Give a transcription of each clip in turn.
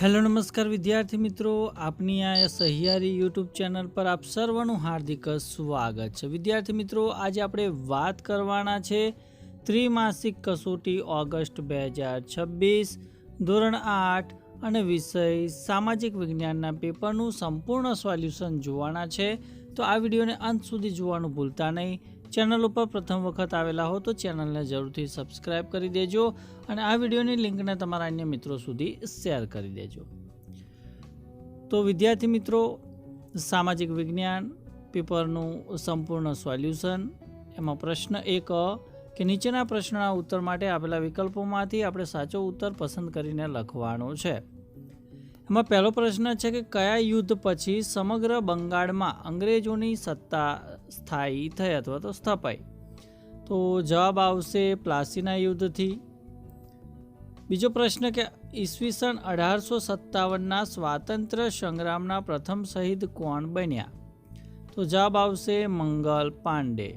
Hello નમસ્કાર વિદ્યાર્થી મિત્રો, આપની આ સહિયારી યુટ્યુબ ચેનલ પર આપ સર્વનું હાર્દિક સ્વાગત છે। વિદ્યાર્થી મિત્રો, આજે આપણે વાત કરવાના છે ત્રિમાસિક કસોટી ઓગસ્ટ 2026 ધોરણ 8 અને વિષય સામાજિક વિજ્ઞાનના પેપરનું સંપૂર્ણ સોલ્યુશન જોવાના છે। તો આ વિડીયોને અંત સુધી જોવાનું ભૂલતા નહીં। ચેનલ ઉપર પ્રથમ વખત આવેલા હો તો ચેનલને જરૂરથી સબસ્ક્રાઈબ કરી દેજો અને આ વિડીયોની લિંકને તમારા અન્ય મિત્રો સુધી શેર કરી દેજો। તો વિદ્યાર્થી મિત્રો, સામાજિક વિજ્ઞાન પેપરનું સંપૂર્ણ સોલ્યુશન, એમાં પ્રશ્ન 1 કે નીચેના પ્રશ્નના ઉત્તર માટે આપેલા વિકલ્પોમાંથી આપણે સાચો ઉત્તર પસંદ કરીને લખવાનો છે। એમાં પહેલો પ્રશ્ન છે કે કયા યુદ્ધ પછી સમગ્ર બંગાળમાં અંગ્રેજોની સત્તા સ્થાયી થઈ અથવા તો સ્થપાઈ? તો જવાબ આવશે પ્લાસીના યુદ્ધથી। બીજો પ્રશ્ન કે ઈસવીસન 1857ના સ્વાતંત્ર્ય સંગ્રામના પ્રથમ શહીદ કોણ બન્યા? તો જવાબ આવશે મંગલ પાંડે।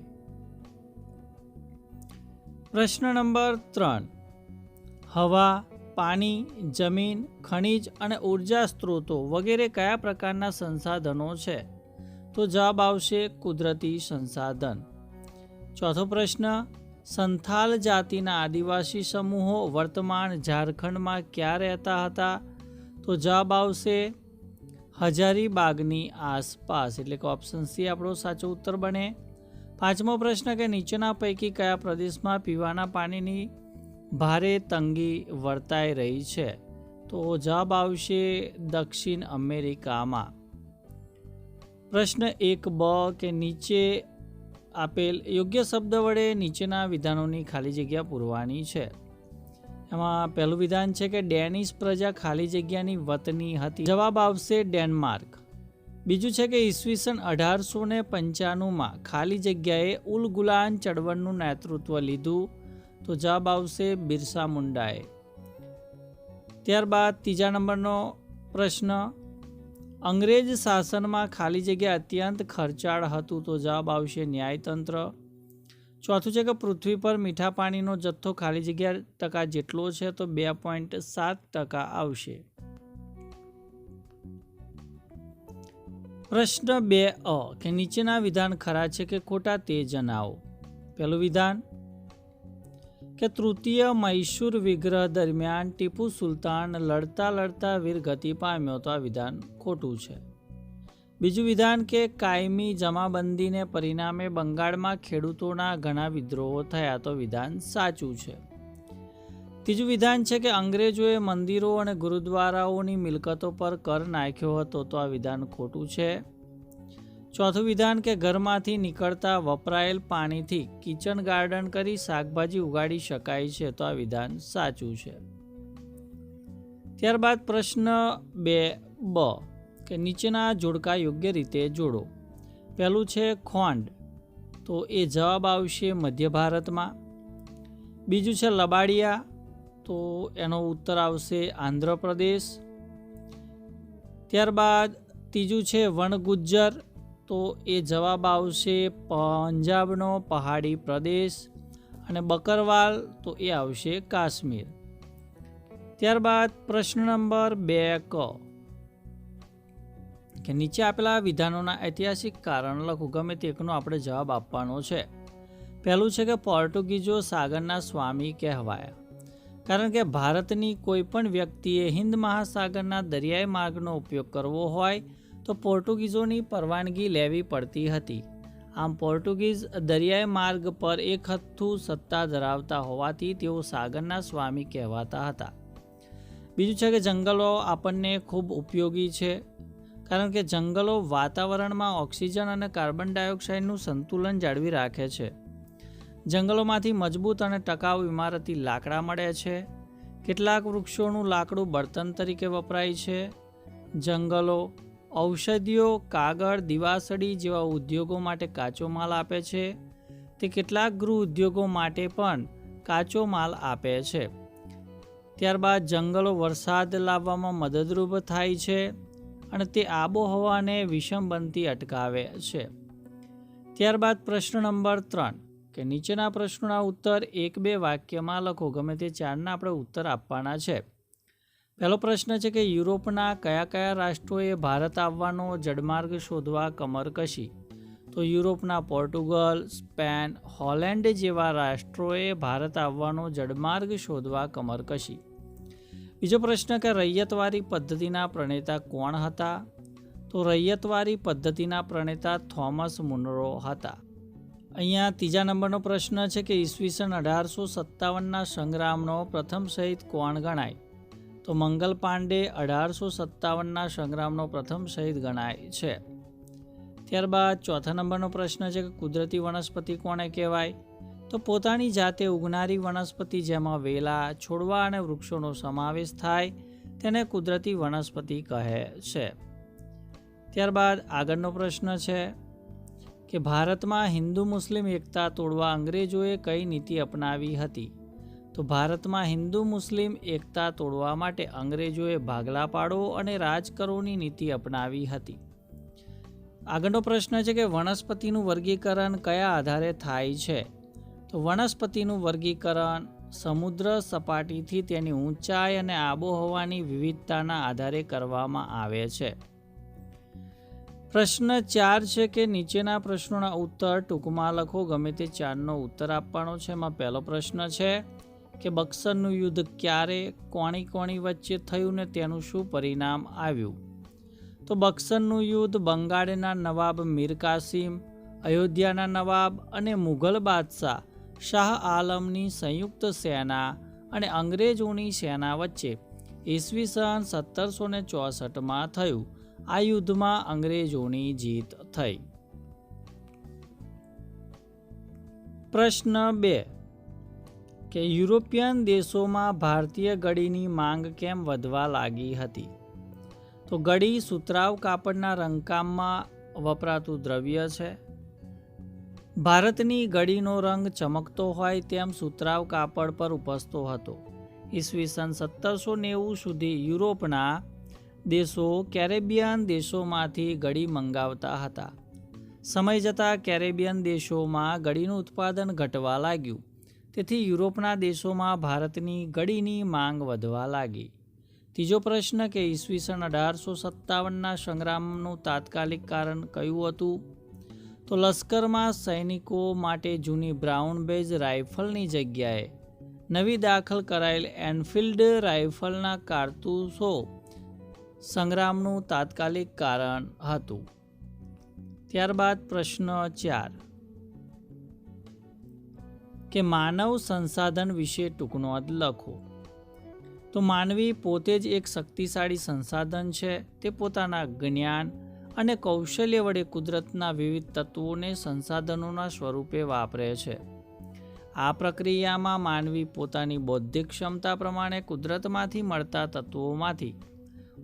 પ્રશ્ન નંબર 3, હવા, પાણી, જમીન, ખનિજ અને ઉર્જા સ્ત્રોતો વગેરે કયા પ્રકારના સંસાધનો છે? તો જવાબ આવશે કુદરતી સંસાધન। ચોથો પ્રશ્ન, સંથાલ જાતિના આદિવાસી સમૂહો વર્તમાન ઝારખંડમાં ક્યાં રહેતા હતા? તો જવાબ આવશે હજારીબાગની આસપાસ, એટલે કે ઓપ્શન સી આપણો સાચો ઉત્તર બને। પાંચમો પ્રશ્ન કે નીચેના પૈકી કયા પ્રદેશમાં પીવાના પાણીની ભારે તંગી વર્તાઈ રહી છે? તો જવાબ આવશે દક્ષિણ અમેરિકામાં। પ્રશ્ન 1b કે નીચે આપેલ યોગ્ય શબ્દ વડે નીચેના વિધાનોની ખાલી જગ્યા પૂરવાની છે। એમાં પહેલું વિધાન છે કે ડેનિશ પ્રજા ખાલી જગ્યાની વતની હતી। જવાબ આવશે ડેનમાર્ક। બીજું છે કે ઈસવીસન 1895માં ખાલી જગ્યાએ ઉલ ગુલાન ચળવળનું નેતૃત્વ લીધું? તો જવાબ આવશે બિરસા મુંડાએ। ત્યારબાદ ત્રીજા નંબરનો પ્રશ્ન, અંગ્રેજ શાસનમાં ખાલી જગ્યા અત્યંત ખર્ચાળ હતું? તો જવાબ આવશે ન્યાયતંત્ર। ચોથું છે કે પૃથ્વી પર મીઠા પાણીનો જથ્થો ખાલી જગ્યા ટકા જેટલો છે? તો 2.7% આવશે। પ્રશ્ન 2a કે નીચેના વિધાન ખરા છે કે ખોટા તે જણાવો। પહેલું વિધાન કે તૃતીય મૈસૂર વિગ્રહ દરમિયાન ટીપુ સુલતાન લડતા લડતા વીરગતિ પામ્યો? તો આ વિધાન ખોટું છે। બીજું વિધાન કે કાયમી જમાબંધીને પરિણામે બંગાળમાં ખેડૂતોના ઘણા વિદ્રોહો થયા? તો વિધાન સાચું છે। ત્રીજું વિધાન છે કે અંગ્રેજોએ મંદિરો અને ગુરુદ્વારાઓની મિલકતો પર કર નાખ્યો હતો? તો આ વિધાન ખોટું છે। ચોથું વિધાન કે ઘરમાંથી નીકળતા વપરાયેલ પાણીથી કિચન ગાર્ડન કરી શાકભાજી ઉગાડી શકાય છે? તો આ વિધાન સાચું છે। ત્યારબાદ પ્રશ્ન 2b કે નીચેના જોડકા યોગ્ય રીતે જોડો। પહેલું છે ખોંડ, તો એ જવાબ આવશે મધ્ય ભારતમાં। બીજું છે લબાડિયા, તો એનો ઉત્તર આવશે આંધ્રપ્રદેશ। ત્યારબાદ ત્રીજું છે વણગુજ્જર, તો એ જવાબ આવશે પંજાબનો પહાડી પ્રદેશ। અને બકરવાલ, તો એ આવશે કાશ્મીર। ત્યારબાદ પ્રશ્ન નંબર 2ક કે નીચે આપેલા વિધાનોના ઐતિહાસિક કારણ લખો। ગમે તે એકનો આપણે જવાબ આપવાનો છે। પહેલું છે કે પોર્ટુગીઝો સાગરના સ્વામી કહેવાયા કારણ કે ભારતની કોઈ પણ વ્યક્તિએ હિન્દ મહાસાગરના દરિયાઈ માર્ગનો ઉપયોગ કરવો હોય તો પોર્ટુગીઝોની પરવાનગી લેવી પડતી હતી। આમ પોર્ટુગીઝ દરિયાઈ માર્ગ પર એક હથ્થું સત્તા ધરાવતા હોવાથી તેઓ સાગરના સ્વામી કહેવાતા હતા। બીજું છે કે જંગલો આપણને ખૂબ ઉપયોગી છે કારણ કે જંગલો વાતાવરણમાં ઓક્સિજન અને કાર્બન ડાયોક્સાઇડનું સંતુલન જાળવી રાખે છે। જંગલોમાંથી મજબૂત અને ટકાઉ ઇમારતી લાકડા મળે છે। કેટલાક વૃક્ષોનું લાકડું બળતણ તરીકે વપરાય છે। જંગલો ઔષધિઓ, કાગળ, દિવાસળી જેવા ઉદ્યોગો માટે કાચો માલ આપે છે। તે કેટલાક ગૃહ ઉદ્યોગો માટે પણ કાચો માલ આપે છે। ત્યારબાદ જંગલો વરસાદ લાવવામાં મદદરૂપ થાય છે અને તે આબોહવાને વિષમ બનતી અટકાવે છે। ત્યારબાદ પ્રશ્ન નંબર 3 કે નીચેના પ્રશ્નોના ઉત્તર 1-2 વાક્યમાં લખો। ગમે તે ચારના આપણે ઉત્તર આપવાના છે। પહેલો પ્રશ્ન છે કે યુરોપના કયા કયા રાષ્ટ્રોએ ભારત આવવાનો જળમાર્ગ શોધવા કમર કશી? તો યુરોપના પોર્ટુગલ, સ્પેન, હોલેન્ડ જેવા રાષ્ટ્રોએ ભારત આવવાનો જળમાર્ગ શોધવા કમર કશી. બીજો પ્રશ્ન કે રૈયતવારી પદ્ધતિના પ્રણેતા કોણ હતા? તો રૈયતવારી પદ્ધતિના પ્રણેતા થોમસ મુનરો હતા. અહીંયા ત્રીજા નંબરનો પ્રશ્ન છે કે ઈસવીસન 1857ના સંગ્રામનો પ્રથમ શહીદ કોણ ગણાય? તો મંગલ પાંડે 1857ના સંગ્રામનો પ્રથમ શહીદ ગણાય છે. ત્યારબાદ ચોથા નંબરનો પ્રશ્ન છે કે કુદરતી વનસ્પતિ કોને કહેવાય? તો પોતાની જાતે ઉગનારી વનસ્પતિ જેમાં વેલા, છોડવા અને વૃક્ષોનો સમાવેશ થાય તેને કુદરતી વનસ્પતિ કહે છે. ત્યારબાદ આગળનો પ્રશ્ન છે કે ભારતમાં હિન્દુ મુસ્લિમ એકતા તોડવા અંગ્રેજોએ કઈ નીતિ અપનાવી હતી? તો ભારતમાં હિન્દુ મુસ્લિમ એકતા તોડવા માટે અંગ્રેજોએ ભાગલા પાડો અને રાજ કરોની નીતિ અપનાવી હતી. આગળનો પ્રશ્ન છે કે વનસ્પતિનું વર્ગીકરણ કયા આધારે થાય છે? તો વનસ્પતિનું વર્ગીકરણ સમુદ્ર સપાટીથી તેની ઊંચાઈ અને આબોહવાની વિવિધતાના આધારે કરવામાં આવે છે. પ્રશ્ન 4 છે કે નીચેના પ્રશ્નોના ઉત્તર ટૂંકમાં લખો. ગમે તે 4નો ઉત્તર આપવાનો છે. એમાં પહેલો પ્રશ્ન છે કે બક્સરનું યુદ્ધ ક્યારે, કોની વચ્ચે થયું ને તેનું શું પરિણામ આવ્યું? તો બક્સરનું યુદ્ધ બંગાળના નવાબ મીર કાસિમ, અયોધ્યાના નવાબ અને મુઘલ બાદશાહ શાહ આલમની સંયુક્ત સેના અને અંગ્રેજોની સેના વચ્ચે ઈસવીસન 1764માં થયું. આ યુદ્ધમાં અંગ્રેજોની જીત થઈ. પ્રશ્ન 2 કે યુરોપિયન દેશોમાં ભારતીય ગળીની માંગ કેમ વધવા લાગી હતી? તો ગળી સુતરાઉ કાપડના રંગકામમાં વપરાતું દ્રવ્ય છે. ભારતની ગળીનો રંગ ચમકતો હોય તેમ સુતરાઉ કાપડ પર ઉપસતો હતો. ઈસવીસન 1790 સુધી યુરોપના દેશો કેરેબિયન દેશોમાંથી ગળી મંગાવતા હતા. સમય જતાં કેરેબિયન દેશોમાં ગળીનું ઉત્પાદન ઘટવા લાગ્યું. તેથી યુરોપના દેશોમાં ભારતની ગળીની માંગ વધવા લાગી. ત્રીજો પ્રશ્ન કે ઈસવીસન 1857ના સંગ્રામનું તાત્કાલિક કારણ કયું હતું? તો લશ્કરમાં સૈનિકો માટે જૂની બ્રાઉન બેજ રાઇફલની જગ્યાએ નવી દાખલ કરાયેલ એનફિલ્ડ રાઇફલના કારતૂસો સંગ્રામનું તાત્કાલિક કારણ હતું. ત્યારબાદ પ્રશ્ન 4 કે માનવ સંસાધન વિશે ટૂંકનોંધ લખો. તો માનવી પોતે જ એક શક્તિશાળી સંસાધન છે. તે પોતાના જ્ઞાન અને કૌશલ્ય વડે કુદરતના વિવિધ તત્વોને સંસાધનોના સ્વરૂપે વાપરે છે. આ પ્રક્રિયામાં માનવી પોતાની બૌદ્ધિક ક્ષમતા પ્રમાણે કુદરતમાંથી મળતા તત્વોમાંથી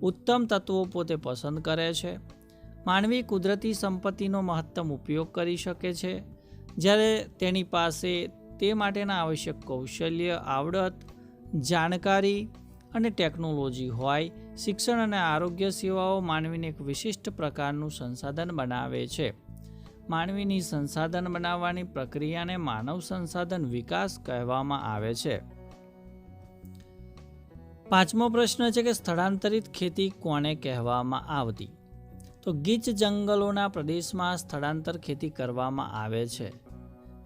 ઉત્તમ તત્વો પોતે પસંદ કરે છે. માનવી કુદરતી સંપત્તિનો મહત્તમ ઉપયોગ કરી શકે છે જ્યારે તેની પાસે તે માટેના આવશ્યક કૌશલ્ય, આવડત, જાણકારી અને ટેકનોલોજી હોય. શિક્ષણ અને આરોગ્ય સેવાઓ માનવીને એક વિશિષ્ટ પ્રકારનું સંસાધન બનાવે છે. માનવીની સંસાધન બનાવવાની પ્રક્રિયાને માનવ સંસાધન વિકાસ કહેવામાં આવે છે. 5મો પ્રશ્ન છે કે સ્થળાંતરિત ખેતી કોને કહેવામાં આવતી? તો ગીચ જંગલોના પ્રદેશમાં સ્થળાંતર ખેતી કરવામાં આવે છે.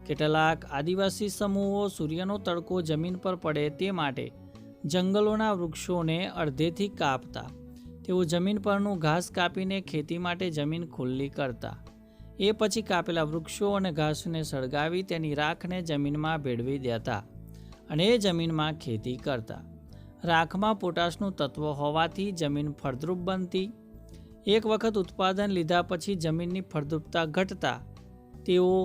કેટલાક આદિવાસી સમૂહો સૂર્યનો તડકો જમીન પર પડે તે માટે જંગલોના વૃક્ષોને અડધેથી કાપતા. તેઓ જમીન પરનું ઘાસ કાપીને ખેતી માટે જમીન ખુલ્લી કરતા. એ પછી કાપેલા વૃક્ષો અને ઘાસને સળગાવી તેની રાખને જમીનમાં ભેળવી દેતા અને એ જમીનમાં ખેતી કરતા. રાખમાં પોટાશનું તત્વ હોવાથી જમીન ફળદ્રુપ બનતી. એક વખત ઉત્પાદન લીધા પછી જમીનની ફળદ્રુપતા ઘટતા તેઓ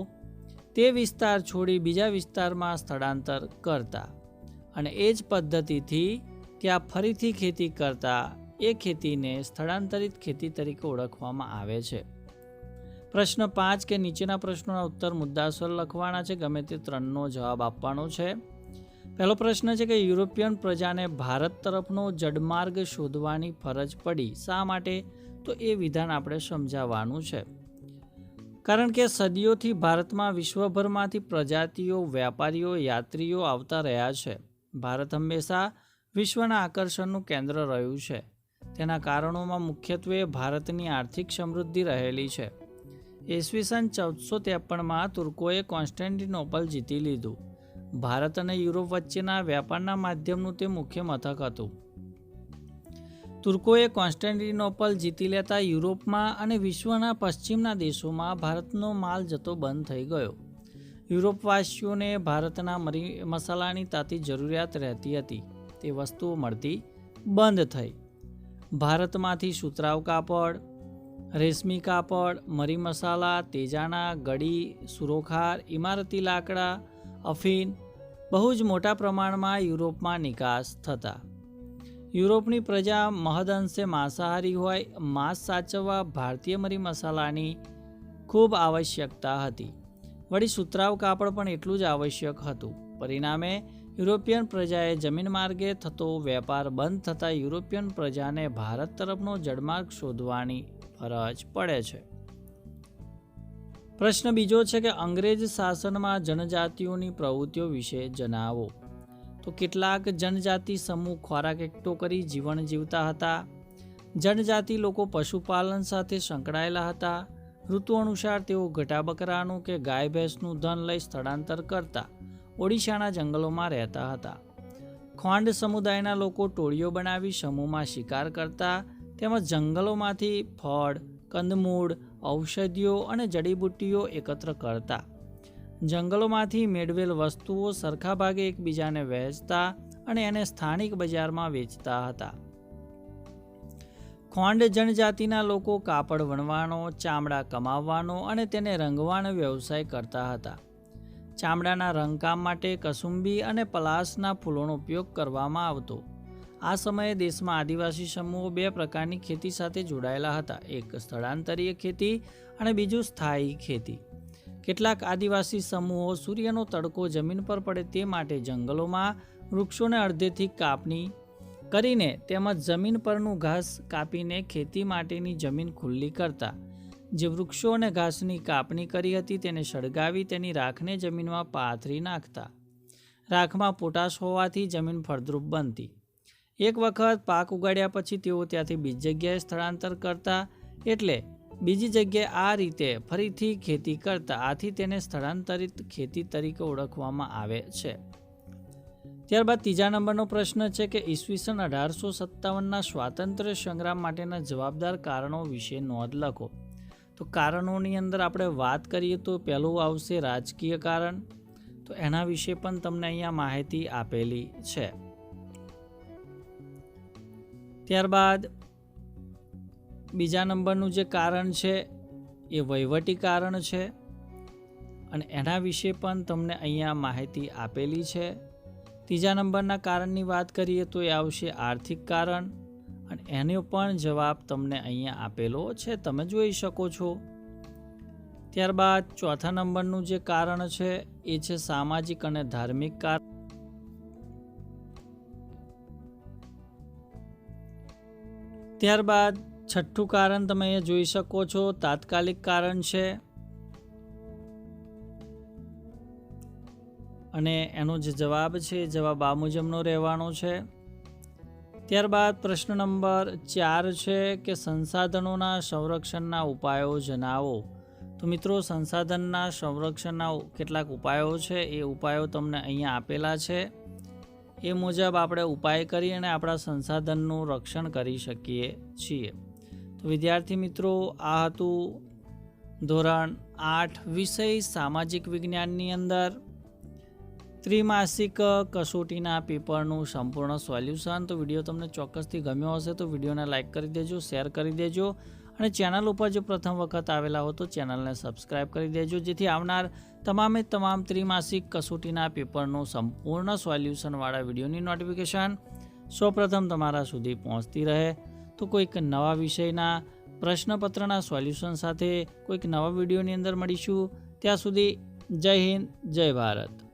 તે વિસ્તાર છોડી બીજા વિસ્તારમાં સ્થળાંતર કરતા અને એ જ પદ્ધતિથી ત્યાં ફરીથી ખેતી કરતા. એ ખેતીને સ્થળાંતરિત ખેતી તરીકે ઓળખવામાં આવે છે. પ્રશ્ન 5 કે નીચેના પ્રશ્નોના ઉત્તર મુદ્દાસર લખવાના છે. ગમે તે 3નો જવાબ આપવાનો છે. પહેલો પ્રશ્ન છે કે યુરોપિયન પ્રજાને ભારત તરફનો જળમાર્ગ શોધવાની ફરજ પડી. શા માટે? તો એ વિધાન આપણે સમજાવવાનું છે. કારણ કે સદીઓથી ભારતમાં વિશ્વભરમાંથી પ્રજાતિઓ, વેપારીઓ, યાત્રીઓ આવતા રહ્યા છે. ભારત હંમેશા વિશ્વના આકર્ષણનું કેન્દ્ર રહ્યું છે. તેના કારણોમાં મુખ્યત્વે ભારતની આર્થિક સમૃદ્ધિ રહેલી છે. ઈસવીસન 1453માં તુર્કોએ કોન્સ્ટેન્ટિનોપલ જીતી લીધું. ભારત અને યુરોપ વચ્ચેના વ્યાપારના માધ્યમનું તે મુખ્ય મથક હતું. તુર્કોએ કોન્સ્ટેન્ટિનોપલ જીતી લેતા યુરોપમાં અને વિશ્વના પશ્ચિમના દેશોમાં ભારતનો માલ જતો બંધ થઈ ગયો. યુરોપવાસીઓને ભારતના મરી મસાલાની તાતી જરૂરિયાત રહેતી હતી. તે વસ્તુઓ મળતી બંધ થઈ. ભારતમાંથી સુતરાઉ કાપડ, રેશમી કાપડ, મરી મસાલા, તેજાના, ગળી, સુરોખાર, ઇમારતી લાકડા, અફીણ બહુ જ મોટા પ્રમાણમાં યુરોપમાં નિકાસ થતા. યુરોપની પ્રજા મહદઅંશે માંસાહારી હોય, માંસ સાચવવા ભારતીય મરી મસાલાની ખૂબ આવશ્યકતા હતી. વળી સુતરાઉ કાપડ પણ એટલું જ આવશ્યક હતું. પરિણામે યુરોપિયન પ્રજાએ જમીન માર્ગે થતો વેપાર બંધ થતાં યુરોપિયન પ્રજાને ભારત તરફનો જળમાર્ગ શોધવાની ફરજ પડે છે. પ્રશ્ન બીજો છે કે અંગ્રેજ શાસનમાં જનજાતિઓની પ્રવૃત્તિઓ વિશે જણાવો. તો કેટલાક જનજાતિ સમૂહ ખોરાક એકઠો કરી જીવન જીવતા હતા. જનજાતિ લોકો પશુપાલન સાથે સંકળાયેલા હતા. ઋતુ અનુસાર તેઓ ઘટા બકરાનું કે ગાય ભેંસનું ધન લઈ સ્થળાંતર કરતા ઓડિશાના જંગલોમાં રહેતા હતા. ખોંડ સમુદાયના લોકો ટોળીઓ બનાવી સમૂહમાં શિકાર કરતા તેમજ જંગલોમાંથી ફળ, કંદમૂળ, ઔષધિઓ અને જડીબુટ્ટીઓ એકત્ર કરતા. જંગલોમાંથી મેળવેલ વસ્તુઓ સરખા ભાગે એકબીજાને વહેંચતા અને એને સ્થાનિક બજારમાં વેચતા હતા. ખોંડ જનજાતિના લોકો કાપડ વણવાનો, ચામડા કમાવવાનો અને તેને રંગવાનો વ્યવસાય કરતા હતા. ચામડાના રંગકામ માટે કસુંબી અને પલાસના ફૂલોનો ઉપયોગ કરવામાં આવતો. આ સમયે દેશમાં આદિવાસી સમૂહો બે પ્રકારની ખેતી સાથે જોડાયેલા હતા. એક સ્થળાંતરીય ખેતી અને બીજું સ્થાયી ખેતી. કેટલાક આદિવાસી સમૂહો સૂર્યનો તડકો જમીન પર પડે તે માટે જંગલોમાં વૃક્ષોને અડધેથી કાપણી કરીને તેમજ જમીન પરનું ઘાસ કાપીને ખેતી માટેની જમીન ખુલ્લી કરતા. જે વૃક્ષો અને ઘાસની કાપણી કરી હતી તેને સળગાવી તેની રાખને જમીનમાં પાથરી નાખતા. રાખમાં પોટાશ હોવાથી જમીન ફળદ્રુપ બનતી. એક વખત પાક ઉગાડ્યા પછી તેઓ ત્યાંથી બીજી જગ્યાએ સ્થળાંતર કરતા, એટલે બીજી જગ્યાએ આ રીતે ફરીથી ખેતી કરતા. આથી તેને સ્થળાંતરિત ખેતી તરીકે ઓળખવામાં આવે છે. ત્યારબાદ ત્રીજા નંબરનો પ્રશ્ન છે કે ઈસવીસન 1857ના સ્વાતંત્ર્ય સંગ્રામ માટેના જવાબદાર કારણો વિશે નોંધ લખો. તો કારણોની અંદર આપણે વાત કરીએ તો પહેલું આવશે રાજકીય કારણ. તો એના વિશે પણ તમને અહીંયા માહિતી આપેલી છે. ત્યારબાદ બીજા નંબરનું જે કારણ છે એ વહીવટી કારણ છે અને એના વિશે પણ તમને અહીંયા માહિતી આપેલી છે. ત્રીજા નંબરના કારણની વાત કરીએ તો એ આવશે આર્થિક કારણ અને એનો પણ જવાબ તમને અહીંયા આપેલો છે, તમે જોઈ શકો છો. ત્યારબાદ ચોથા નંબરનું જે કારણ છે એ છે સામાજિક અને ધાર્મિક કારણ. ત્યારબાદ છઠ્ઠું કારણ તમે અહીંયા જોઈ શકો છો તાત્કાલિક કારણ છે અને એનો જે જવાબ છે જવાબ આ મુજબનો રહેવાનો છે. ત્યારબાદ પ્રશ્ન નંબર 4 છે કે સંસાધનોના સંરક્ષણના ઉપાયો જણાવો. તો મિત્રો સંસાધનના સંરક્ષણના કેટલાક ઉપાયો છે એ ઉપાયો તમને અહીંયા આપેલા છે. એ મુજબ આપણે ઉપાય કરી અને આપણા સંસાધનનું રક્ષણ કરી શકીએ છીએ. તો વિદ્યાર્થી મિત્રો આ હતું ધોરણ 8 વિષય સામાજિક વિજ્ઞાનની અંદર ત્રિમાસિક કસોટીના પેપરનું સંપૂર્ણ સોલ્યુશન. તો વિડીયો તમને ચોક્કસથી ગમ્યો હશે તો વિડીયોને લાઇક કરી દેજો, શેર કરી દેજો અને ચેનલ ઉપર જો પ્રથમ વખત આવેલા હો તો ચેનલને સબસ્ક્રાઈબ કરી દેજો, જેથી આવનાર તમામ ત્રિમાસિક કસોટીના પેપરનું સંપૂર્ણ સોલ્યુશનવાળા વિડીયોની નોટિફિકેશન સૌપ્રથમ તમારા સુધી પહોંચતી રહે. તો કોઈક નવા વિષયના પ્રશ્નપત્રના સોલ્યુશન સાથે કોઈક નવા વિડીયોની અંદર મળીશું. ત્યાં સુધી જય હિન્દ, જય ભારત.